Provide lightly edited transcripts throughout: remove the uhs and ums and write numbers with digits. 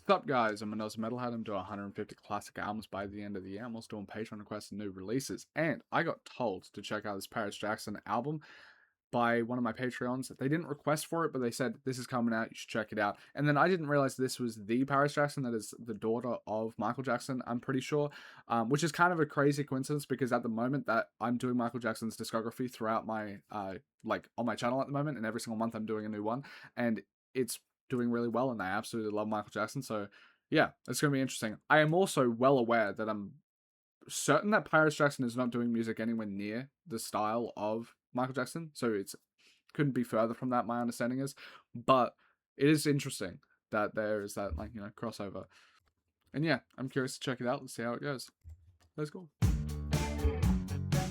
What's up, guys? I'm AUSSIE METALHEAD. I'm doing 150 classic albums by the end of the year. I'm also doing Patreon requests and new releases. And I got told to check out this Paris Jackson album by one of my Patreons. They didn't request for it, but they said, this is coming out, you should check it out. And then I didn't realize this was the Paris Jackson, that is the daughter of Michael Jackson, I'm pretty sure. Which is kind of a crazy coincidence because at the moment that I'm doing Michael Jackson's discography throughout my, on my channel at the moment, and every single month I'm doing a new one. And it's doing really well, and I absolutely love Michael Jackson. So yeah, it's going to be interesting. I am also well aware that I'm certain that Paris Jackson is not doing music anywhere near the style of Michael Jackson, so it's couldn't be further from that, my understanding is. But it is interesting that there is that, crossover. And yeah, I'm curious to check it out. Let's see how it goes. Let's go.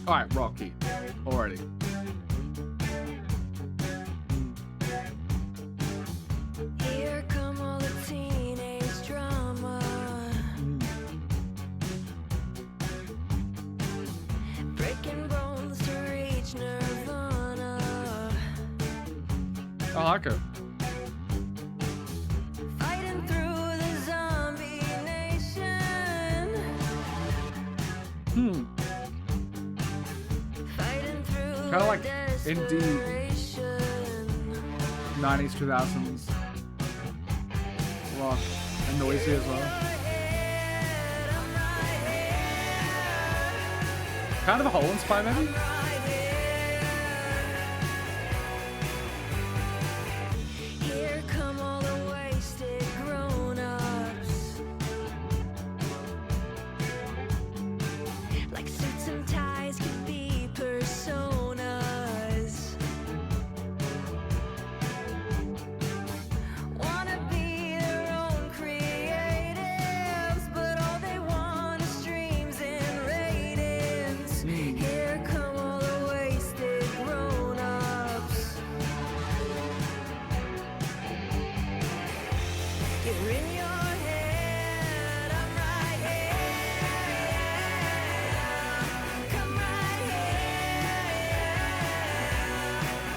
Alright, Rocky. Already. Here come all the teenage drama. Breaking bones to reach nirvana. I like it. Fighting through the zombie nation. Fighting through Kind of like the indie desperation. 90s, 2000s rock and noisy as well. Kind of a Holland Spy, maybe? Here come all the wasted grown-ups. Like suits and ties could be personas. Wanna be their own creatives, but all they want is streams and ratings. Here come all the wasted grown-ups. You're in your head, I'm right here. Come right here. We're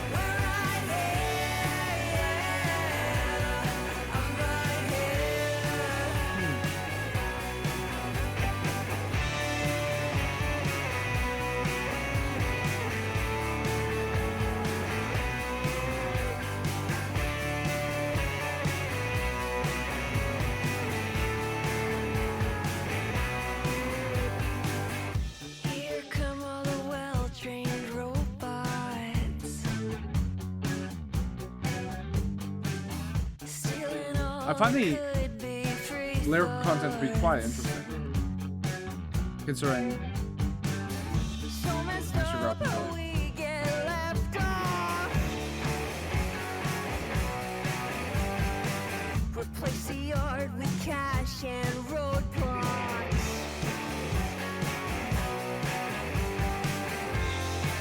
right here. I'm right Here come all the well-trained robots. Stealing all I find the that could be free lyrical content to be quite interesting, considering So messed I should up wrap it how up. we get left off. Replace the art with cash and roadblocks.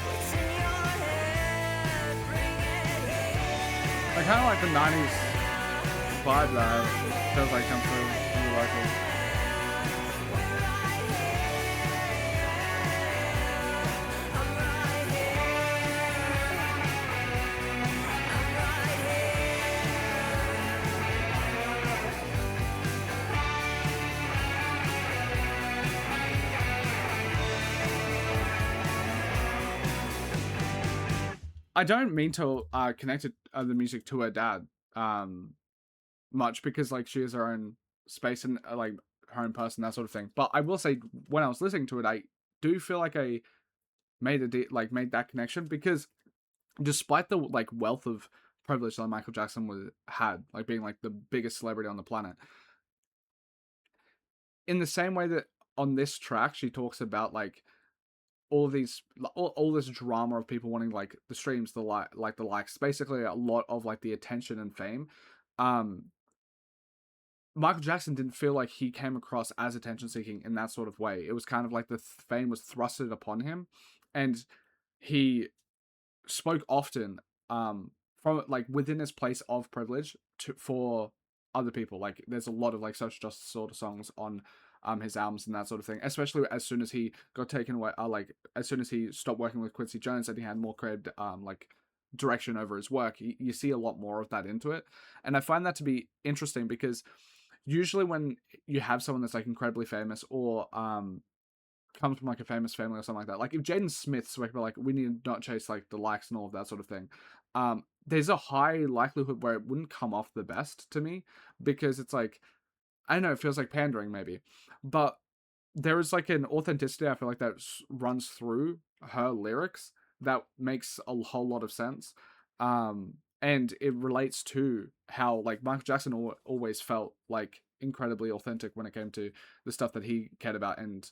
What's in your head? Bring it here. I kind of like the 90s vibe that feels like comes through from the vocals. I'm right I don't mean to connect the music to her dad much, because like she has her own space and like her own person, that sort of thing. But I will say, when I was listening to it, I do feel like I made made that connection, because despite the like wealth of privilege that Michael Jackson had, like being like the biggest celebrity on the planet, in the same way that on this track she talks about like all this drama of people wanting like the streams, the the likes, basically a lot of like the attention and fame. Michael Jackson didn't feel like he came across as attention seeking in that sort of way. It was kind of like the fame was thrusted upon him, and he spoke often from like within this place of privilege for other people. Like there's a lot of like social justice sort of songs on his albums and that sort of thing, especially as soon as he got taken away, like as soon as he stopped working with Quincy Jones and he had more creative like direction over his work, you see a lot more of that into it. And I find that to be interesting because usually when you have someone that's like incredibly famous or comes from like a famous family or something like that, like if Jaden Smith's like we need to not chase like the likes and all of that sort of thing, there's a high likelihood where it wouldn't come off the best to me, because it's like, I know it feels like pandering maybe, but there is like an authenticity I feel like that runs through her lyrics that makes a whole lot of sense. And it relates to how like Michael Jackson always felt like incredibly authentic when it came to the stuff that he cared about and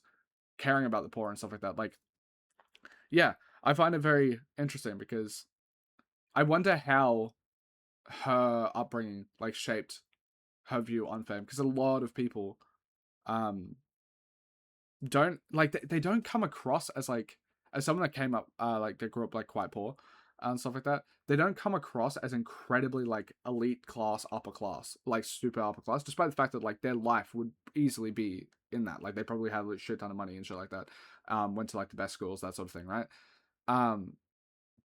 caring about the poor and stuff like that. Like, yeah, I find it very interesting because I wonder how her upbringing like shaped her view on fame, because a lot of people um don't like, they don't come across as like, as someone that came up like they grew up like quite poor and stuff like that, they don't come across as incredibly like elite class, upper class, like super upper class, despite the fact that like their life would easily be in that, like they probably have a shit ton of money and shit like that, went to like the best schools, that sort of thing, right? um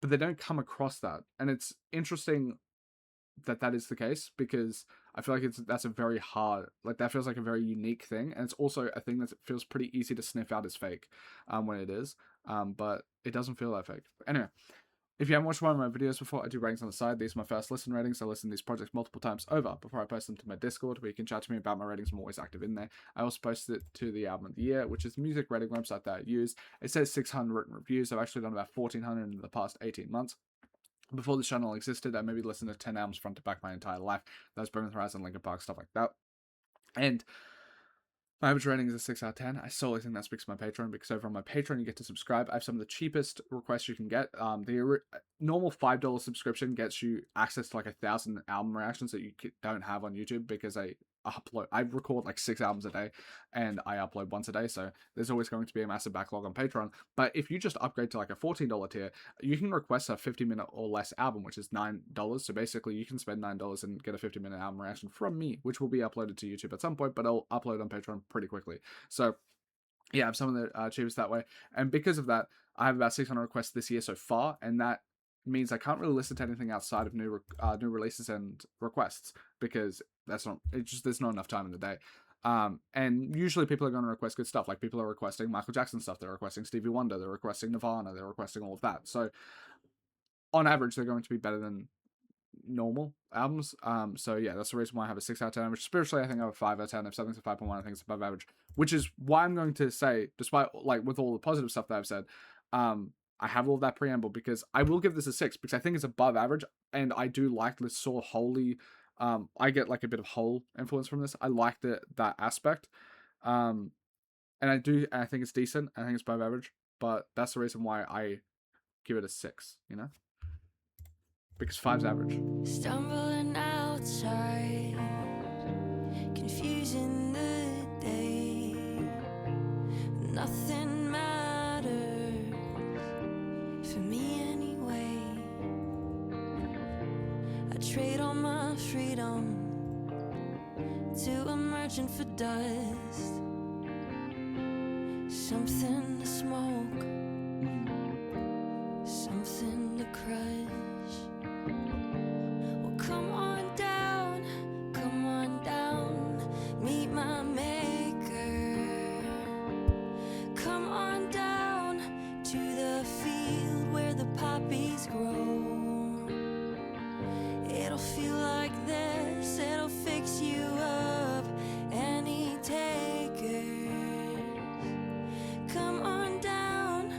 but they don't come across that, and it's interesting that that is the case, because I feel like that's a very hard, like that feels like a very unique thing, and it's also a thing that feels pretty easy to sniff out as fake when it is, but it doesn't feel that fake. Anyway, if you haven't watched one of my videos before, I do ratings on the side. These are my first listen ratings. I listen to these projects multiple times over before I post them to my Discord, where you can chat to me about my ratings. I'm always active in there. I also posted it to the Album of the Year, which is the music rating website that I use. It says 600 written reviews. I've actually done about 1,400 in the past 18 months. Before this channel existed, I maybe listened to 10 albums front to back my entire life. That was Bring the Horizon, Linkin Park, stuff like that. And my average rating is a 6 out of 10. I solely think that speaks to my Patreon, because over on my Patreon, you get to subscribe. I have some of the cheapest requests you can get. The normal $5 subscription gets you access to like 1,000 album reactions that you don't have on YouTube, because I record like 6 albums a day and I upload once a day, so there's always going to be a massive backlog on Patreon. But if you just upgrade to like a $14 tier, you can request a 50-minute or less album, which is $9. So basically you can spend $9 and get a 50-minute album reaction from me, which will be uploaded to YouTube at some point, but I'll upload on Patreon pretty quickly. So yeah, I have some of the cheapest that way, and because of that, I have about 600 requests this year so far, and that means I can't really listen to anything outside of new releases and requests, because there's not enough time in the day. And usually people are going to request good stuff. Like people are requesting Michael Jackson stuff, they're requesting Stevie Wonder, they're requesting Nirvana, they're requesting all of that. So on average, they're going to be better than normal albums. So yeah, that's the reason why I have a 6 out of 10 average. Spiritually, I think I have a 5 out of 10. If something's a 5.1, I think it's above average. Which is why I'm going to say, despite like with all the positive stuff that I've said, I have all that preamble, because I will give this a 6, because I think it's above average, and I do like this sort of holy. I get like a bit of whole influence from this. I like that aspect. And I think it's decent. I think it's above average, but that's the reason why I give it a 6, because 5's average. Stumbling outside, confusing the day. Nothing matters for me anyway. I trade all my freedom to a merchant for dust. Something to smoke, something to crush. Well, come on down, meet my maker. Come on down to the field where the poppies grow. It'll feel like this, it'll fix you up, any takers. Come on down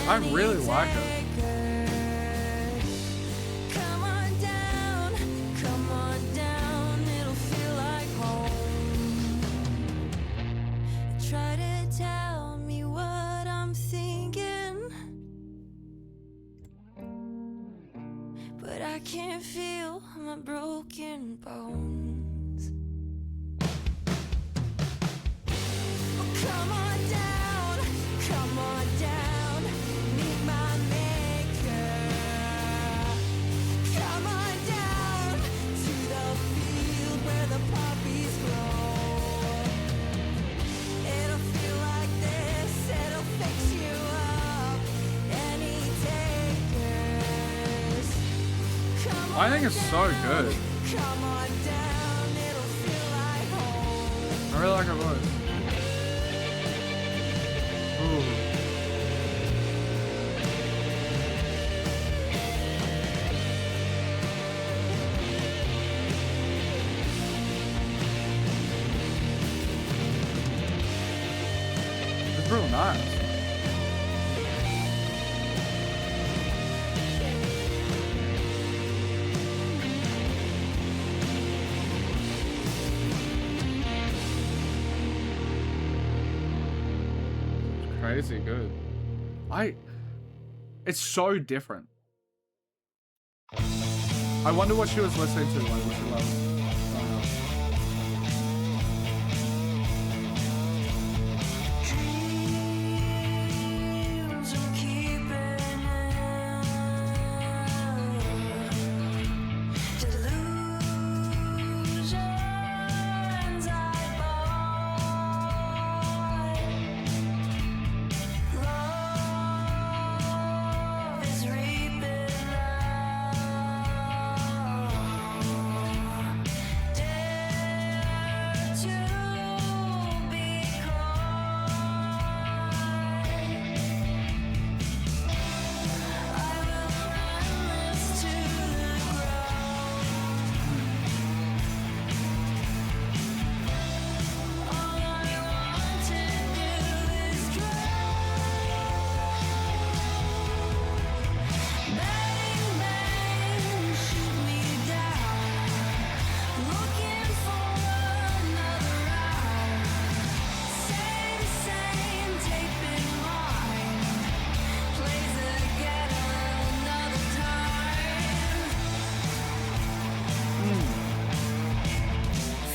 I really like it. Come on down, it'll feel like home. Try to tell me what I'm thinking, but I can't feel my broken bones. Come on down, meet my maker. Come on down to the field where the poppies grow. It'll feel like this, it'll fix you up. Any takers? Come I think it's so good. Come on down, it'll feel like home. I really like her voice. Ooh. It's real nice. Crazy good. It's so different. I wonder what she was listening to when she was Dreams I'm keeping in, delusions I bought. Love is reaping now. Dare to be caught. I will run this to the ground. All I want to do is bang, bang, shoot me down. Looking for another round. Same tape in mind. Plays again another time.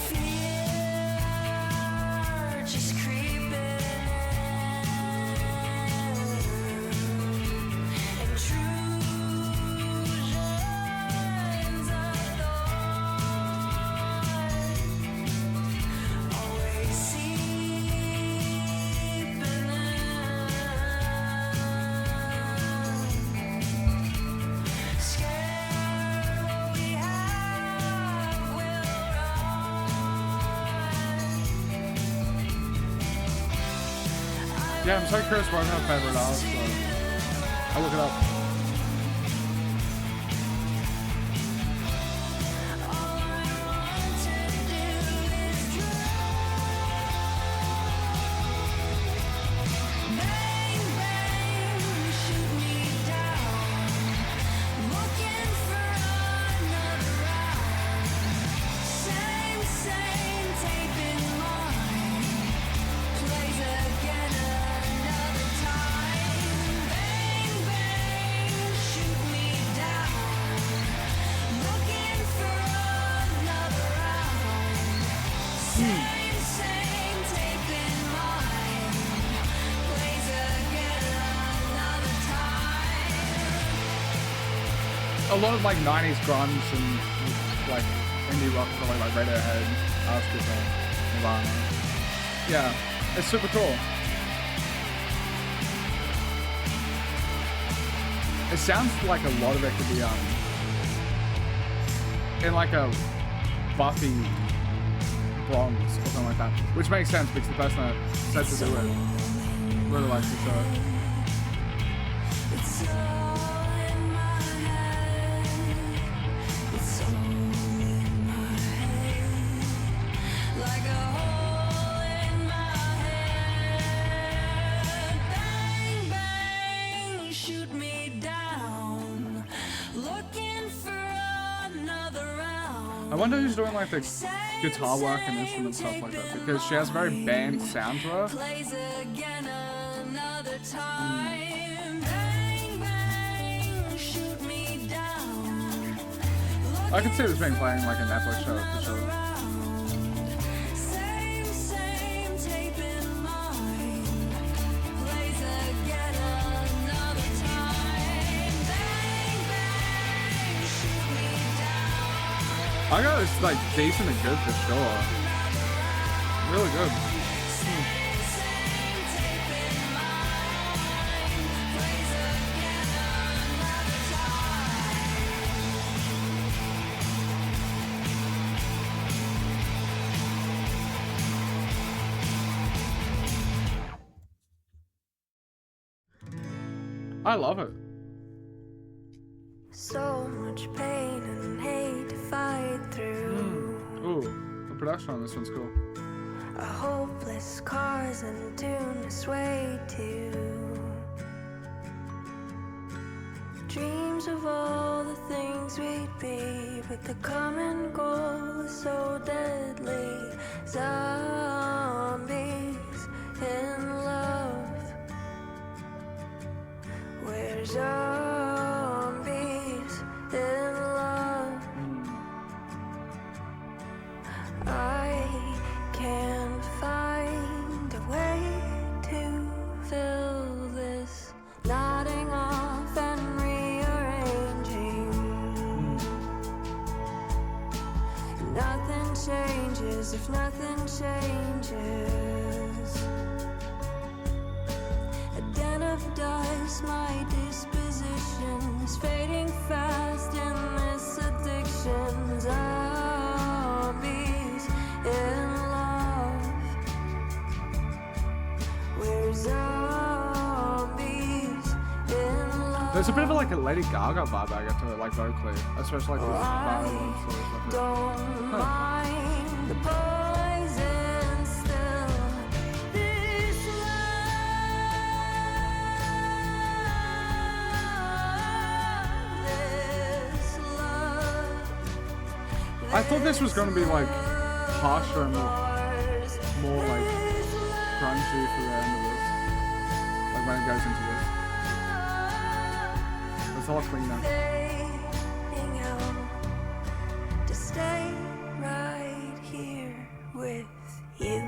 Fear just creeping in. Intrusions I thought always seeping in. Scared what we have will run. Yeah, I'm so curious what her favorite are, so I'll look it up. All I want to do is bang, bang, shoot me down. Looking for another round. Same tape in mind. Plays again another time. Bang, bang, shoot me down. Looking for another round. Same tape in mind. Plays again another time. A lot of like 90s grunge and like indie rock, like Radiohead, AOTY, Nirvana. Yeah, it's super cool. It sounds like a lot of it could be in like a Buffy Bronze or something like that, which makes sense because the person that said to do it really likes the show. It's all in my head. It's all in my head. Like a hole in my head. Bang, bang, I wonder who's doing like the guitar work and instrument stuff like that, because she has a very band sound to her. Plays again another time. Bang, bang, shoot me down. I can see this being playing like a Netflix show for sure. Same, same tape in mind. Plays again another time. Bang, bang, shoot me down. I got this like decent and good for sure. Really good. I love it. So much pain and hate to fight through. Ooh, the production on this one's cool. A hopeless cause and tune to sway to. Dreams of all the things we'd be, but the common goal is so deadly. Zombies in love. We're zombies in love. I can't find a way to fill this, nodding off and rearranging. Nothing changes if nothing changes. A den of dust, my disposition is fading fast in this addiction. Zombies in love. We're zombies in love. There's a bit of like a Lady Gaga vibe I get to it, like vocally, especially like with violence or stuff. Don't mind the poison still. This love. I thought this was going to be like harsher and more like grungy for the end of this, like when it goes into this. It's a lot cleaner. Fading out to stay right here with you.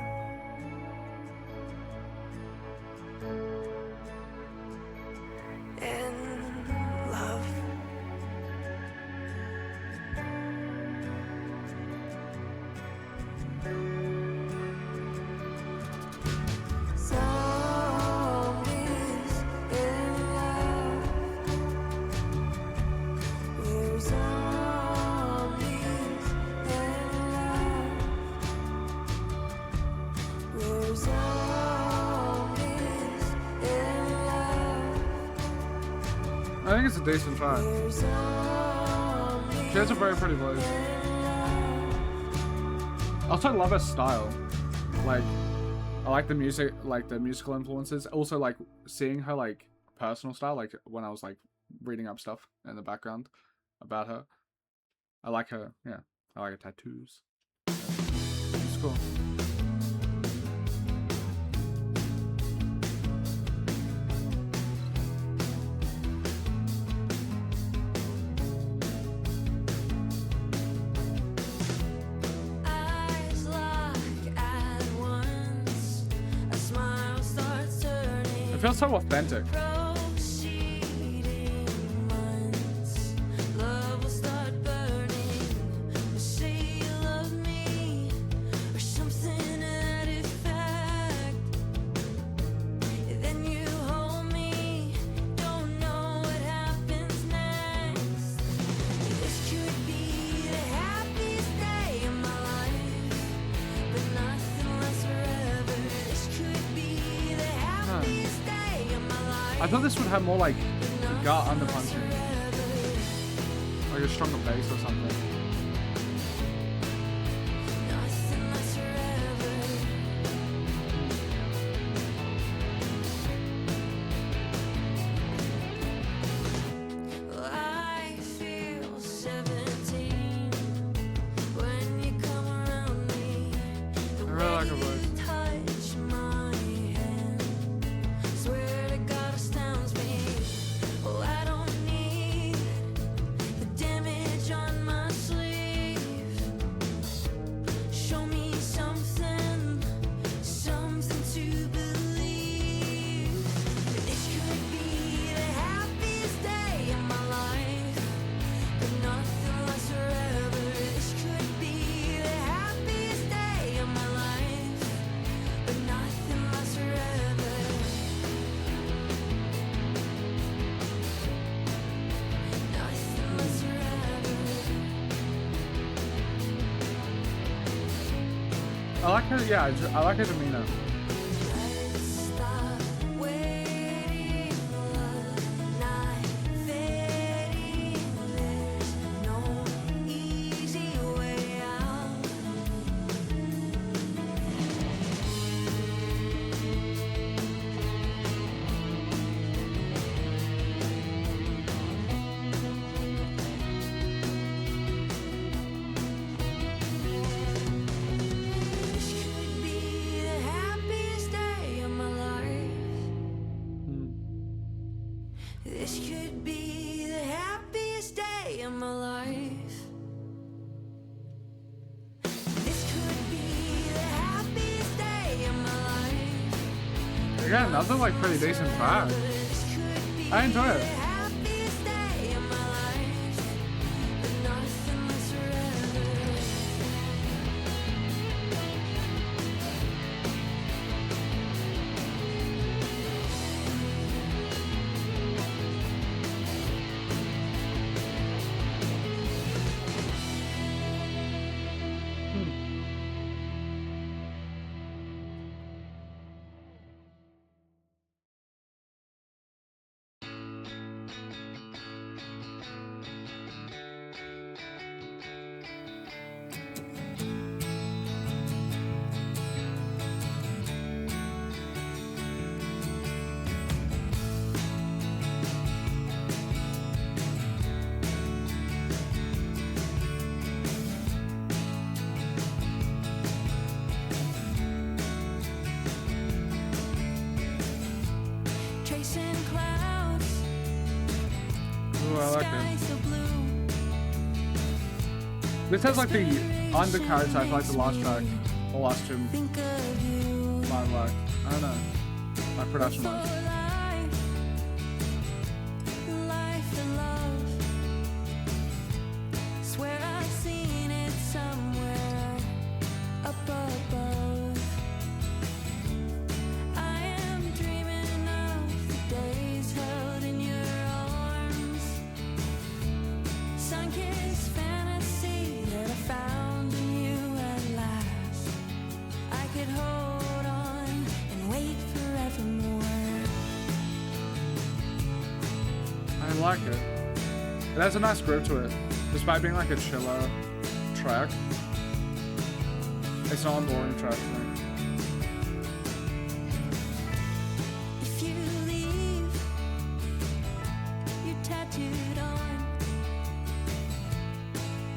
In love. Zombies in love. We're zombies in love. We're zombies in love. I think it's a decent track. We're zombies She has a very pretty voice. in love. I also love her style. Like, I like the music, like the musical influences. Also, like seeing her like personal style. Like when I was like reading up stuff in the background about her. I like her. Yeah, I like her tattoos. It's cool. Eyes lock at once. A smile starts turning. It feels so authentic. Proceeding months. Love will start burning. Say you love me or something to that effect. Then you hold me. Don't know what happens next. This could be the happiest day of my life, but nothing lasts forever. This could be the happiest day of my life. I thought this would have more like but gut nothing under lasts punching, forever. like a stronger bass or something. Nothing lasts forever. Well, I feel 17. I like her. Yeah, I like her demeanor. Let's stop waiting, love not fading. There's no easy way out. This could be the happiest day of my life. This could be the happiest day of my life. This could be the happiest day of my life. We got another like pretty decent track. This could be I enjoy the it. happiest day of my life. But nothing lasts forever. Chasing clouds, Ooh, I like sky it. so blue. This has like the undercarriage type, like the last track, the last two. Think of you. Mine like I don't know, like production For wise. life and love. Swear I've seen it somewhere up above. I am dreaming of the days held in your arms. Sun-kissed fantasy that I found in you at last. I could hold on and wait forevermore. I like it. It has a nice groove to it, despite being like a chiller track. It's not a boring track to me. If you leave, you tattooed on.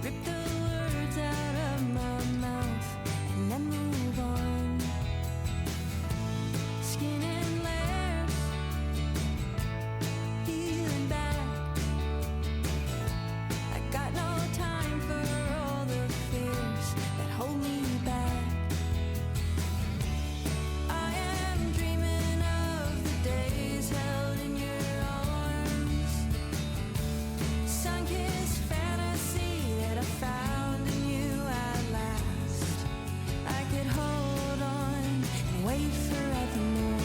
Rip the words out of my mouth and then move on. Skin and layers, peeling back. I got no time for all the fears that hold me back. I am dreaming of the days held in your arms. Sun-kissed fantasy that I found in you at last. I could hold on and wait forevermore.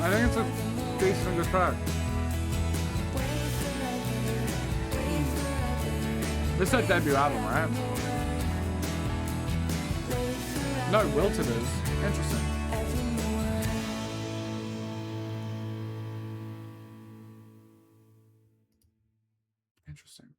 I think it's a decent good track. This is their debut album, right? No, Wilted is. Interesting. Interesting.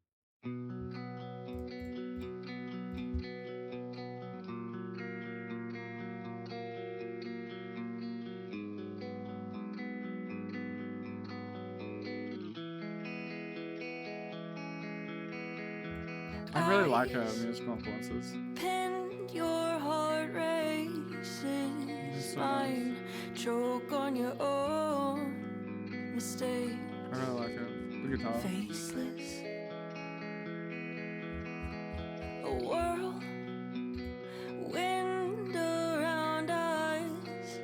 I really like her musical influences. Pen your heart racing, This is so mine choke on your own mistake. I really like her. The guitar. Faceless, a whirl, wind around us,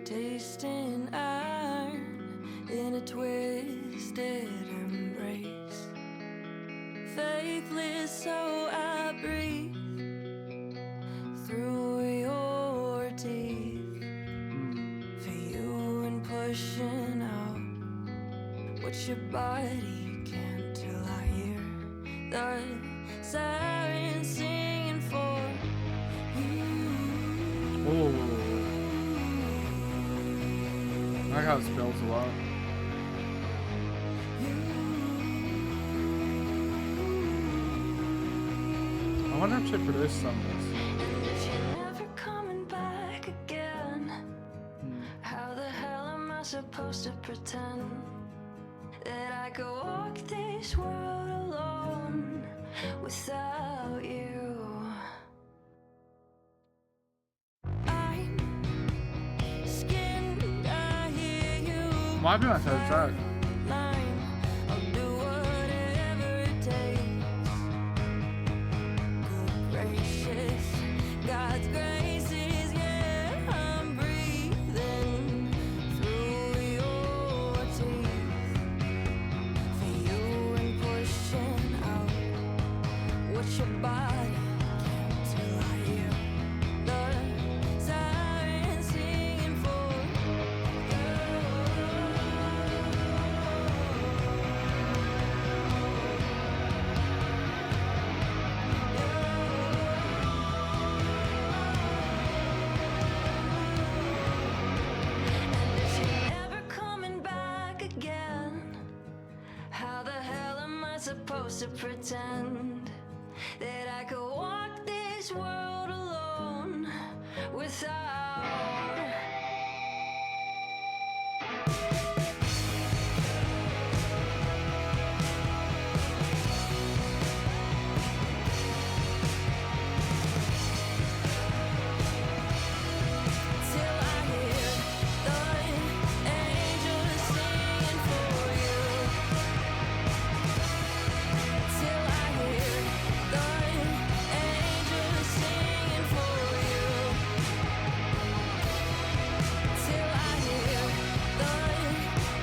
tasting iron. in a twisted embrace. Faithless, so I breathe through your teeth for you and pushing out what your body can't till I hear the sirens singing for you. Oh. I like how it spells a lot. I wonder if she produced some of this. You're never coming back again. How the hell am I supposed to pretend that I could walk this world alone without you? I'm skinned, I hear you. Might be my favorite track. Line, I'll do whatever it takes. Good gracious, God's graces, yeah, I'm breathing through your teeth for you and pushing out what your body can't till I hear the sirens singing for you. And if you're never coming back again, how the hell am I supposed to pretend that I could walk this world alone without? Till I hear the angels singing for you. Till I hear the angels singing for you. Till I hear the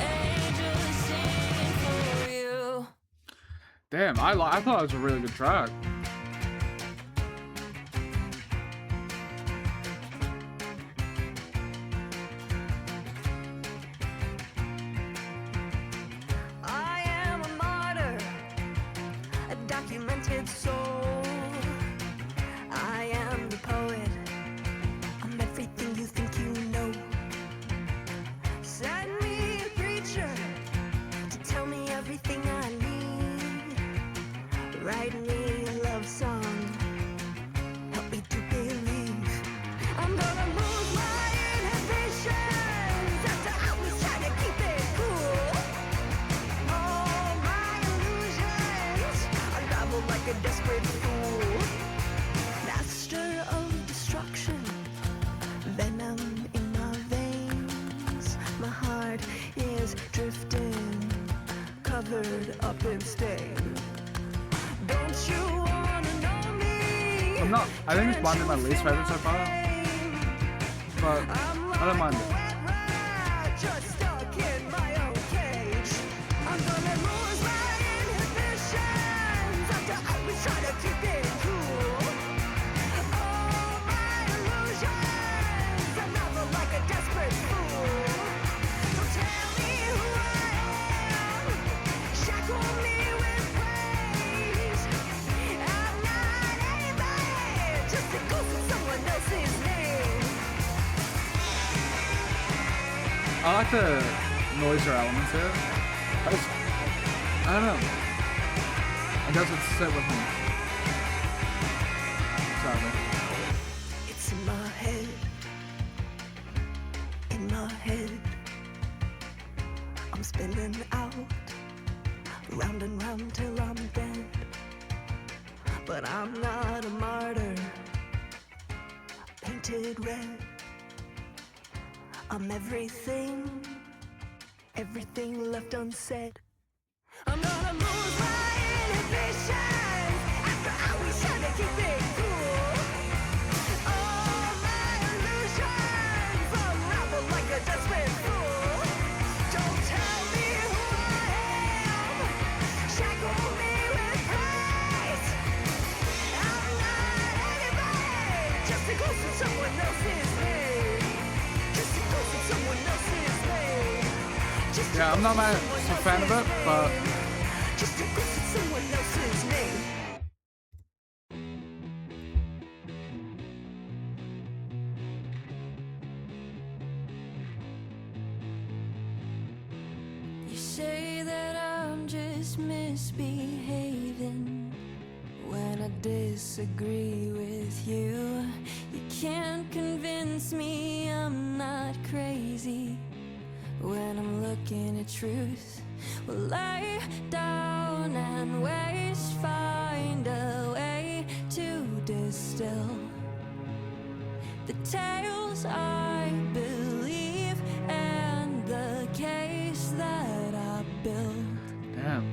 angels singing for you. Damn, I thought it was a really good track. I am a martyr, a documented soul. I am the poet, I'm everything you think you know. Send me a preacher to tell me everything I need. Write me a love song, help me to believe. I'm gonna lose my inhibitions after I was trying to keep it cool. All my illusions unravel like a desperate fool. Master of destruction, venom in my veins. My heart is drifting, covered up in stain. Don't you wanna know me? I'm not. I think this might be my least favorite so far, but I don't mind it. Just stuck in my own cage. I'm gonna lose my inhibitions after I was trying to keep it cool. All my illusions unravel like a desperate fool. Don't tell me who I am, shackle me with praise. I'm not anybody, just a ghost of someone else's name. I like the noisier elements here. I don't know. I guess it's sit with me. Sadly. It's in my head, in my head. I'm spinning out, round and round till I'm dead. But I'm not a martyr, painted red. I'm everything, everything left unsaid. I'm gonna lose my inhibitions after I was trying to keep it cool. All my illusions unravel like a desperate fool. Don't tell Yeah, I'm not a fan of it, but just requested someone else's name. You say that I'm just misbehaving when I disagree with you. You can't convince me I'm not crazy when I'm looking at truth. Well, lay down and waste, find a way to distill the tales I believe and the case that I built. damn.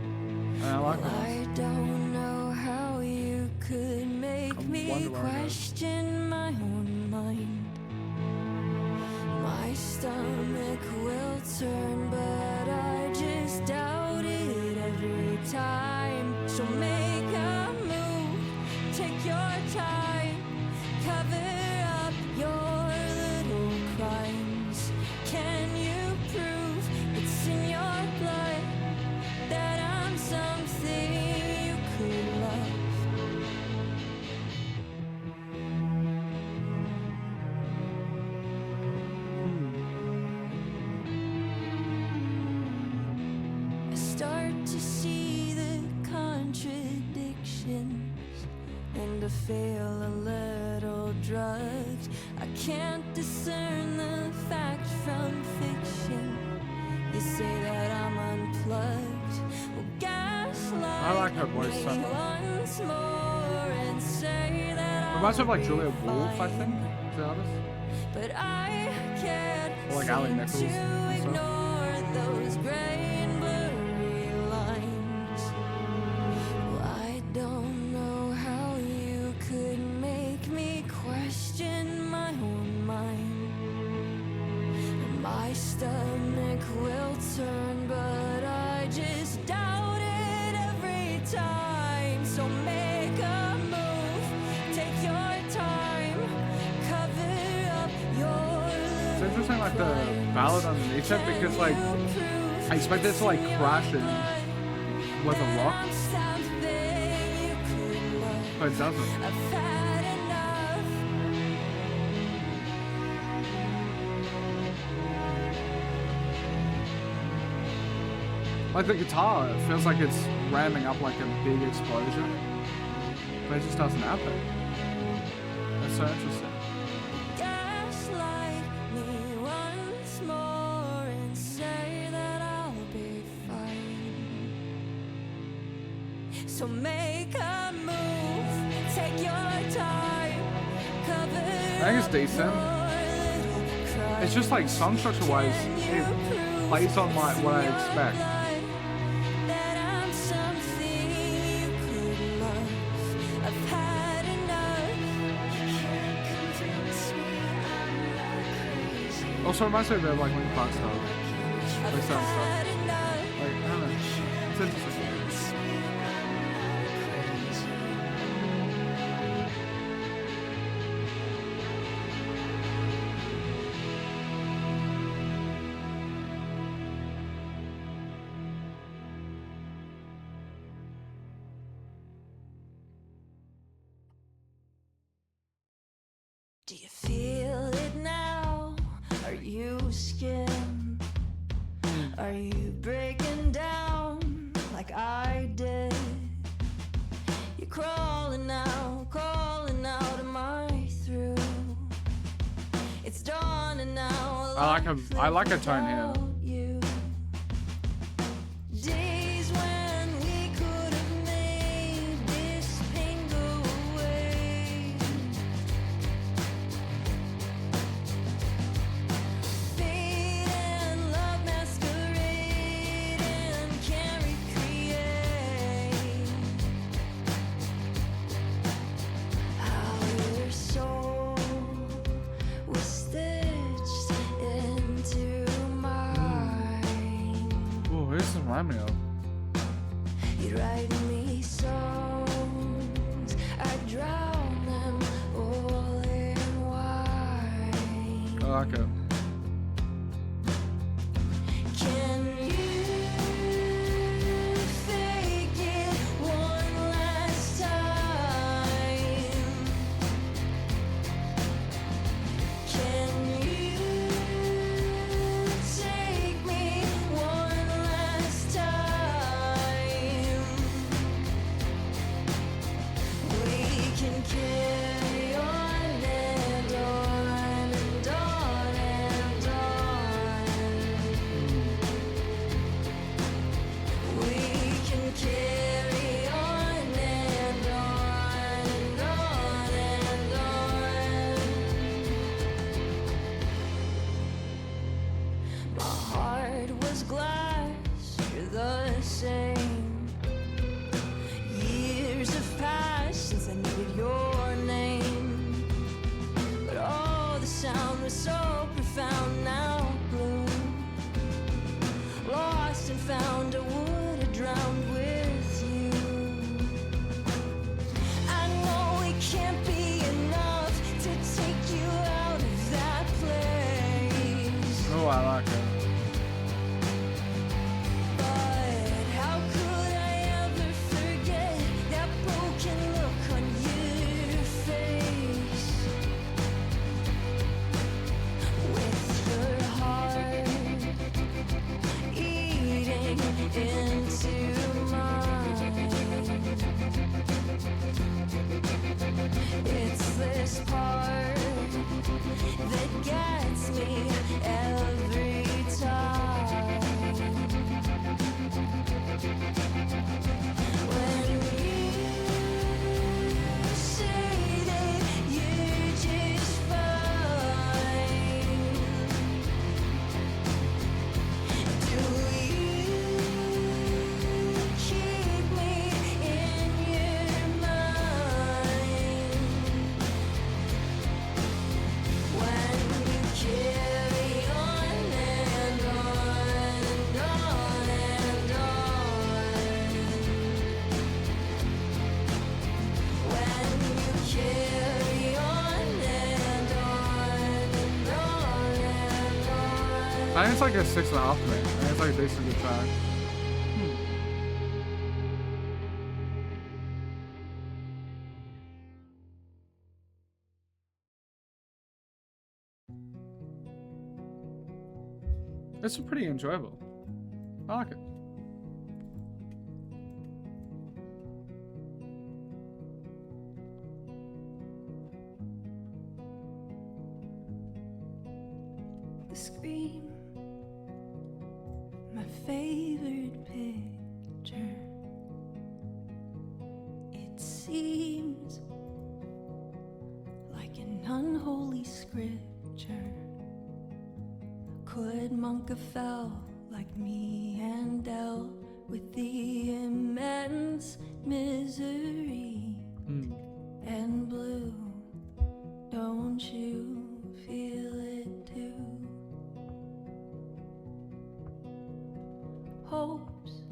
I like Well, this. I don't know how you could make me wonder why not. question my own mind. My stomach will turn, but I just doubt it every time. So make a move, take your time, cover up your little crimes. Can you prove it's in your blood that I'm something you could love? I start to see the contradictions and I feel a little drugged. I can't discern the fact from fiction. You say that I'm unplugged. Well, gaslight I like her voice me so much. once more and say that Reminds me of I'll like be Julia Wolf, I fine. think. Is the artist? But I can't Or like Ally seem Nichols to and stuff. ignore those gray and blurry lines. Well, I don't know how you could make me question my own mind. My stomach will turn, but I just doubt it every time. So make a move, take your time, cover up your It's interesting, like the ballad underneath it, because like I expect it to like crash in with a rock, but it doesn't. I've had enough. Like the guitar, it feels like it's ramming up like a big explosion, but it just doesn't happen. That's so interesting. Gaslight me once more and say that I'll be fine. So make a move, take your time, cover I think it's decent. It's just like song structure wise, it plays on like what I expect. that I'm something you could love. I've had enough. You can't convince me I'm not crazy. Also reminds me a bit of like Linkin Park style. Like I've some stuff. had enough. Like, I don't know. It's interesting. Do you feel it now? Are you scared? Are you breaking down like I did? You're crawling out of my through. It's dawning now. I like a tone here. without you. Days when we could have made this pain go away. Fate and love masquerade and can't recreate how your soul was stitched into mine. Ooh, who does this remind me of? You'd write me songs, I'd drown them all in wine. I like it. Can you I think it's like a 6.5 to me. I think it's like a decent good track. It's pretty enjoyable. I like it. The scream, my favorite picture. It seems like an unholy scripture. Could monk have fell like me and dealt with the immense misery and blue? Don't you feel it too? Hopes,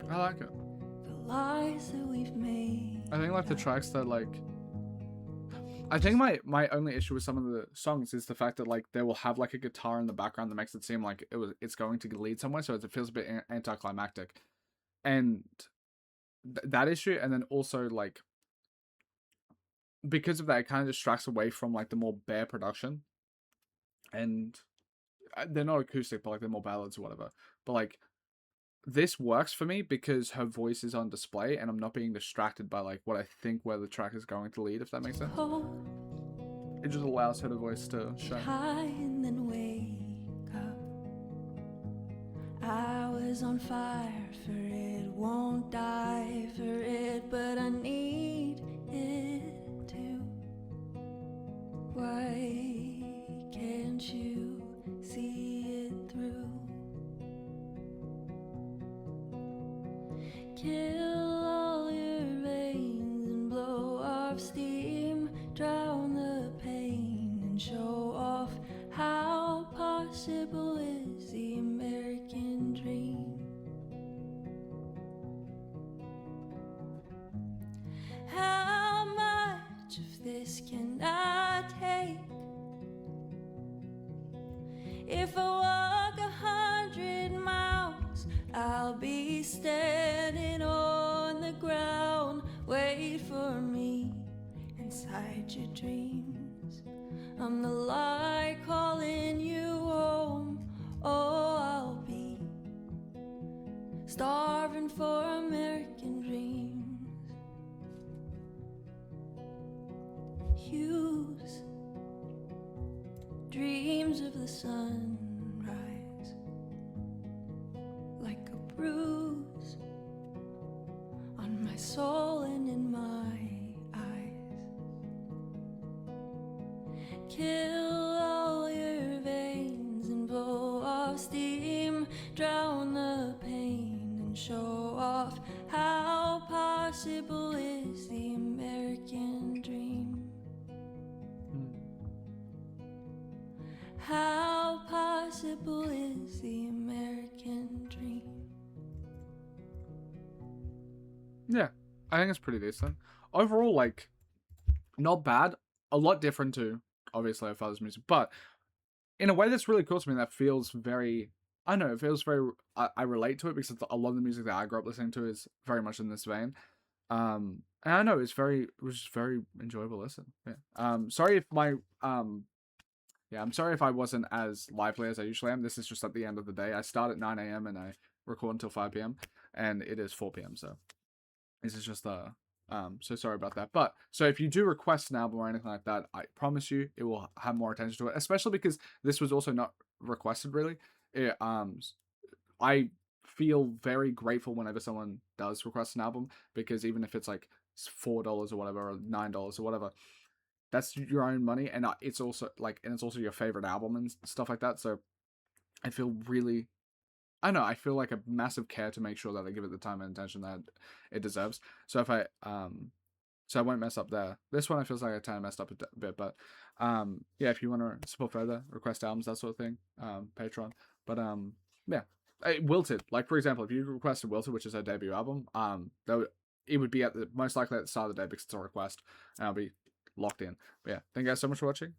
I like it. the lies that we've made. I think like the tracks that like I think my only issue with some of the songs is the fact that like they will have like a guitar in the background that makes it seem like it's going to lead somewhere, so it feels a bit anticlimactic, and that issue, and then also like because of that, it kind of distracts away from like the more bare production, and they're not acoustic, but like they're more ballads or whatever. But like this works for me because her voice is on display, and I'm not being distracted by like what I think where the track is going to lead, if that makes sense. It just allows her voice to shine. High and then wake up. I was on fire for it, won't die for it, but I need it too. Why can't you see it through? Kill all your veins and blow off steam, drown the pain and show off how possible is the American dream. How much of this can I take? If I walk 100 miles, I'll be standing on the ground. Wait for me inside your dreams. I'm the light calling you home. Oh, I'll be starving for American dreams. Hues, dreams of the sunrise, like a bruise on my soul and in my eyes. Kill all your veins and blow off steam, drown the pain and show off how possible is the American dream. How possible is the American dream? Yeah, I think it's pretty decent. Overall, like, not bad. A lot different to, obviously, her father's music, but in a way that's really cool to me, that feels very, I don't know, it feels very, I relate to it because a lot of the music that I grew up listening to is very much in this vein. And I know it was just very enjoyable listen. Yeah. Sorry if I'm sorry if I wasn't as lively as I usually am. This is just at the end of the day. I start at 9 a.m. and I record until 5 p.m. and it is 4 p.m. So this is just so sorry about that. But so if you do request an album or anything like that, I promise you it will have more attention to it, especially because this was also not requested really. I feel very grateful whenever someone does request an album, because even if it's like $4 or whatever, or $9 or whatever, that's your own money, and it's also your favorite album and stuff like that. So I feel really, I know, I feel like a massive care to make sure that I give it the time and attention that it deserves. So if I won't mess up there. This one I feels like I kind of messed up a bit, but yeah, if you want to support further, request albums, that sort of thing, Patreon. But yeah, Wilted, like for example, if you requested Wilted, which is her debut album, it would be most likely at the start of the day because it's a request, and I'll be locked in. But yeah, thank you guys so much for watching.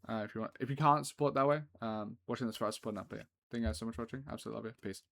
If you can't support that way, watching this for us, supporting up. But yeah. Thank you guys so much for watching. Absolutely love you. Peace.